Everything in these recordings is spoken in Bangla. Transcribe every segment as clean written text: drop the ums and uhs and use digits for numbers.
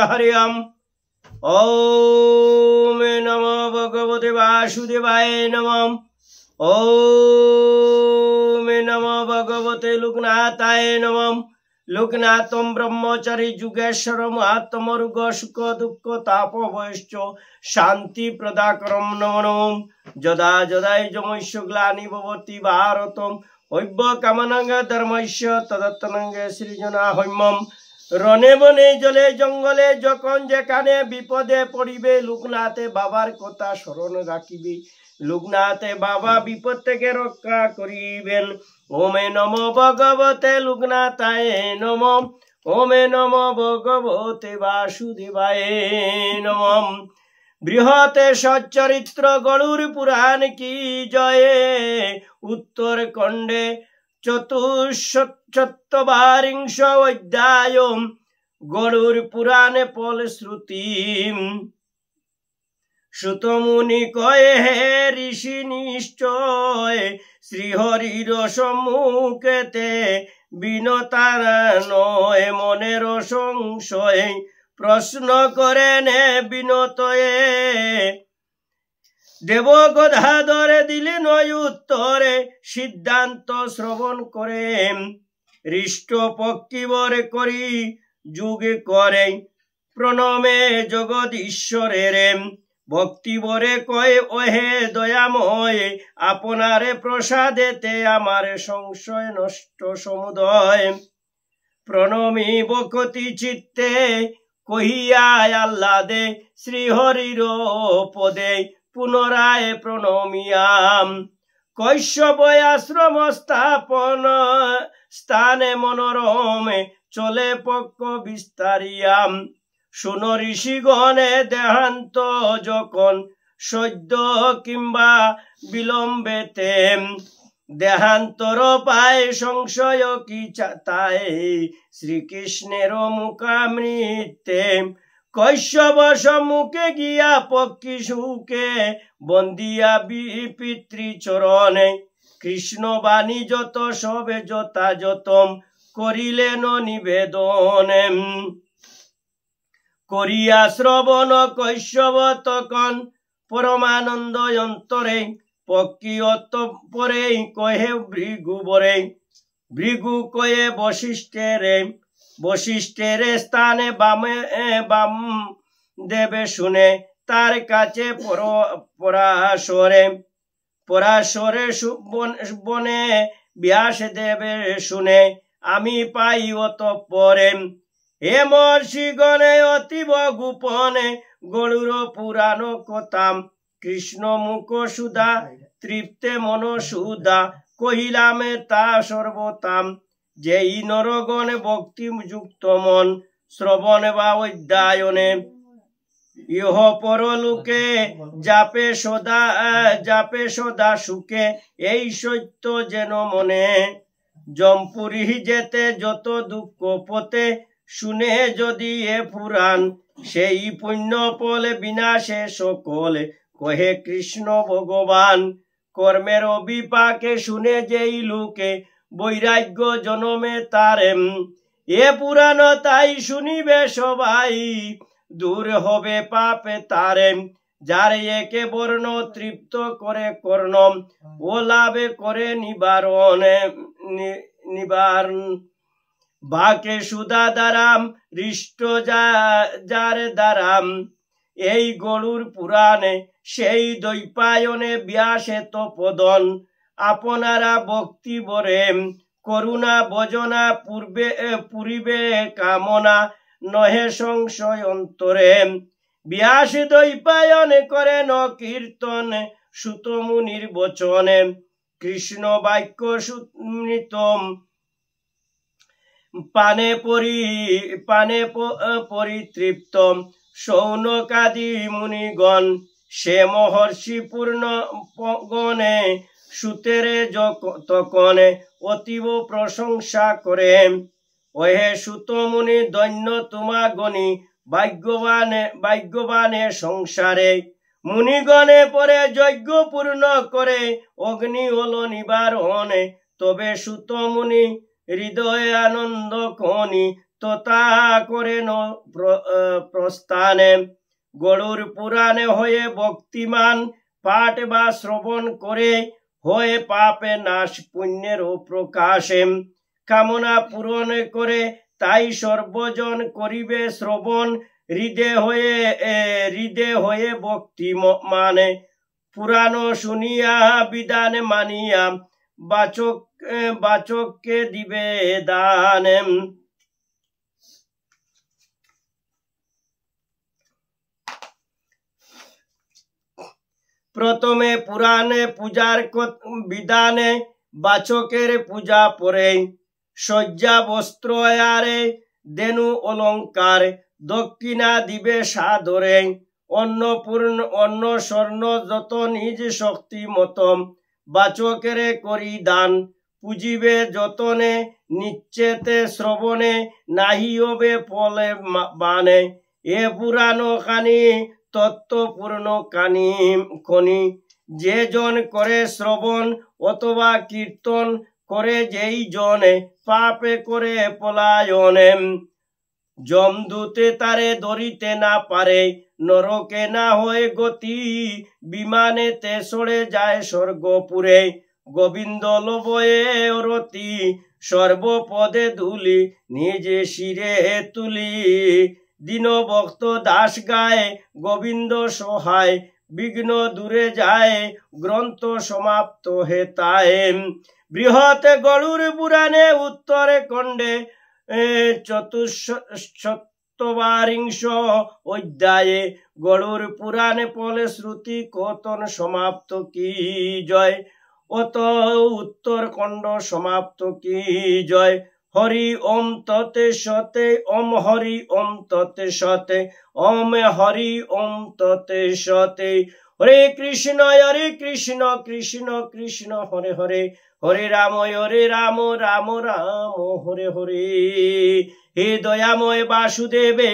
हरि ओम। ओम नमो भगवते वासुदेवाय नमः। ओम नमो भगवते लोकनाथाय नमः। लोकनाथम ब्रह्मचारी जुगेश्वर महात्मरुग सुख दुख तापवश्च शांति प्रदाकरम नमो नमः। जदा जदाय जमस्य ग्लानि भवति भारतम हव्य कामनांग धर्मस्य तदत्तनंग सृजना हम्मम। रने बने जले जंगले যখন যেখানে বিপদে পড়িবে লোকনাথে বাবার কথা স্মরণ রাখিবে। লোকনাথে বাবা বিপদ থেকে রক্ষা করিবেন। ওমে নমো ভগবতে লোকনাথায় নমঃ। ওমে নমো ভগবতে বাসুদেবায় নমঃ। বৃহতে সচ্চরিত্র গরুর পুরাণ কি জয়ে। উত্তর খণ্ডে চতুষ্চত্বারিংশ অধ্যায় গরুর পুরাণে ফলশ্রুতি। সুতমুনি কয়ে হে ঋষি নিশ্চয় শ্রীহরির সম্মুখেতে বিনতার নয় মনের সংশয়। প্রশ্ন করেন বিনতয়ে দেব গদাধরে দিলে নয় উত্তরে। সিদ্ধান্ত শ্রবণ করে হৃষ্ট পক্ষীবরে করি যুগে করে প্রণমে জগদীশ্বরের। ভক্তিবরে কয় ওহে দয়াময় আপনারে প্রসাদেতে আমার সংশয় নষ্ট সমুদয়। প্রণমী বকতি চিত্তে কহিয়া আহ্লাদে শ্রীহরির পদে পুনরায় প্রণমিয়াম। কৈশব আশ্রম স্থাপন স্থানে মনোরমে চলে পক্ষ বিস্তারিয়াম। শুনো ঋষিগণে দেহান্ত যখন সদ্য কিংবা বিলম্বেতে। দেহান্তর পায় সংশয় কি তাই শ্রীকৃষ্ণের মুখামৃতে। কৈশব সম্মুখে গিয়া পক্ষী সুখে বন্দিয়া পিতৃচরণে। কৃষ্ণ বাণী যত সবে যথাযথম করিলেন নিবেদন। করিয়া শ্রবণ কৈশব তখন পরমানন্দ অন্তরে। পক্ষী অতঃপরে কহে ভৃগুবরে। ভৃগু কয়ে বশিষ্ঠেরে। বশিষ্ঠের স্থানে বাম দেবে শুনে তার কাছে পরাশরে। পরাশরে বনে ব্যাস দেবে শুনে আমি পাই অতঃপরে। হে মহর্ষিগণে অতীব গোপনে গরুর পুরাণ কথাম। কৃষ্ণ মুখ সুধা তৃপ্তে মন সুধা কহিলামে তা সর্বতাম। যেই নরগণ ভক্তি যুক্ত মন শ্রবণ বা অধ্যায়নে। ইহ পরলোকে যাপে সদা সুখে এই সত্য যেন মনে। জমপুরি যেতে যত দুঃখ পথে শুনে যদি এ পুরাণ। সেই পুণ্য ফলে বিনাশে সকলে কহে কৃষ্ণ ভগবান। কর্মের বিপাকে শুনে যেই লোকে বৈরাগ্য জনমে তারে। এ পুরাণ তাই শুনিবে সবাই দূর হবে পাপে তারে। যার একে বর্ণ তৃপ্ত করে কর্ণ ও লাভে করে নিবারণ। বাকে সুধা দ্বারাম হৃষ্ট যার দ্বারাম। এই গরুর পুরাণে সেই দ্বৈপায়নে ব্যাসে তপদন। আপনারা ভক্তি বরে করুণা ভজনা পূর্বে কামনা নহে সংশয় অন্তরে। ব্যাস দ্বৈপায়নে করেন কীর্তন সুত মুনির বচনে। কৃষ্ণ বাক্য সুমৃতম পানে পরিতৃপ্ত শৌনকাদি মুনিগণ। সে মহর্ষি পূর্ণ গণে সুতেরে তকনে অতীব প্রশংসা করে। ওহে সুত মুনি দৈন্য তোমা গণি ভাগ্যবানে সংসারে। মুনিগণে পরে যজ্ঞ পূর্ণ করে অগ্নি হল নিবারণে। তবে সুত মুনি হৃদয়ে আনন্দ খনি তথা করেন প্রস্থানে। গরুর পুরাণে হয়ে ভক্তিমান পাঠ বা শ্রবণ করে হয়ে পাপে নাশ পুণ্যেরও প্রকাশে। কামনা পূরণ করে তাই সর্বজন করিবে শ্রবণ, হৃদে হয়ে ভক্তি মানে। পুরাণ শুনিয়া বিধান মানিয়া বাচককে দিবে দান। প্রথমে পুরাণে পূজার বিধানে বাচকের পূজা পরে। শয্যা বস্ত্র আরে দেনু অলঙ্কার, দক্ষিণা দিবে সাদরে। অন্ন স্বর্ণ যত নিজ শক্তি মতম, বাচকের করি দান। পুজিবে যতনে নিশ্চেতে শ্রবণে, নাহি হবে ফলে বানে। এ পুরাণ কানি তত্ত্বপূর্ণ খনি, যে জন করে শ্রবণ অথবা কীর্তন করে যেই জনে, পাপে করে পলায়নে। যমদূতে তারে ধরিতে না পারে, নরকে না হয় গতি, বিমানেতে সরে যায় স্বর্গপুরে। গোবিন্দ লবয়ে রতি, সর্বপদে ধুলি নিজে শিরে তুলি। দীনভক্ত দাস গায়ে গোবিন্দ সহায়, বিঘ্ন দূরে যায় গ্রন্থ সমাপ্ত হেতায়। বৃহৎ গরুর পুরাণে উত্তরে খণ্ডে ৪৪বিংশ অধ্যায়ে গরুর পুরাণে ফলে শ্রুতি কথন সমাপ্ত কি জয়। অত উত্তর খণ্ড সমাপ্ত কি জয়। হরি ওম ততে সতে, ওম হরি ওম ততে সতে, ওম হরি ওম ততে সতে। হরে কৃষ্ণ কৃষ্ণ কৃষ্ণ হরে হরে, হরে রাম রাম রাম হরে হরে। হে দয়াময় বাসুদেবে,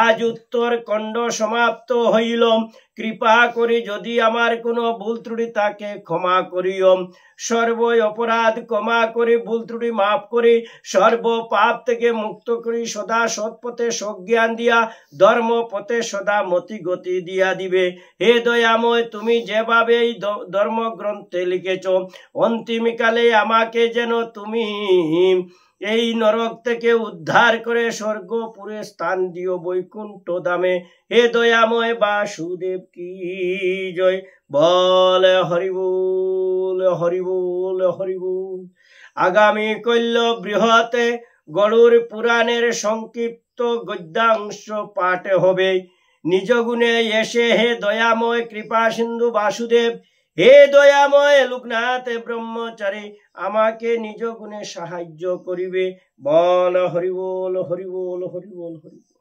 আজ উত্তর খণ্ড সমাপ্ত হইল। কৃপা করে যদি আমার কোনো ভুল ত্রুটি থাকে ক্ষমা করিও। সর্ব অপরাধ ক্ষমা করে ভুল ত্রুটি মাফ করে সর্ব পাপ থেকে মুক্ত করি সদা সৎপথে সজ্ঞান দিয়া ধর্ম পথে সদা মতি গতি দিয়া দিবে। হে দয়াময়, তুমি যেভাবে এই ধর্মগ্রন্থে লিখেছ, অন্তিমকালে আমাকে যেন তুমি এই নরক থেকে উদ্ধার করে স্বর্গপুরে স্থান দিও বৈকুণ্ঠ ধামে। হে দয়াময় বাসুদেব কি জয়। বল হরি বল হরি বল হরি বল। আগামী কল্য বৃহতে গরুর পুরাণের সংক্ষিপ্ত গদ্যাংশ পাঠ হবে। নিজ গুণে এসে হে দয়াময় কৃপা সিন্ধু বাসুদেব, হে দয়াময় লোকনাথ ব্রহ্মচারী, আমাকে নিজ গুণে সাহায্য করিবে। বল হরি বল হরি বল হরি বল হরি বল।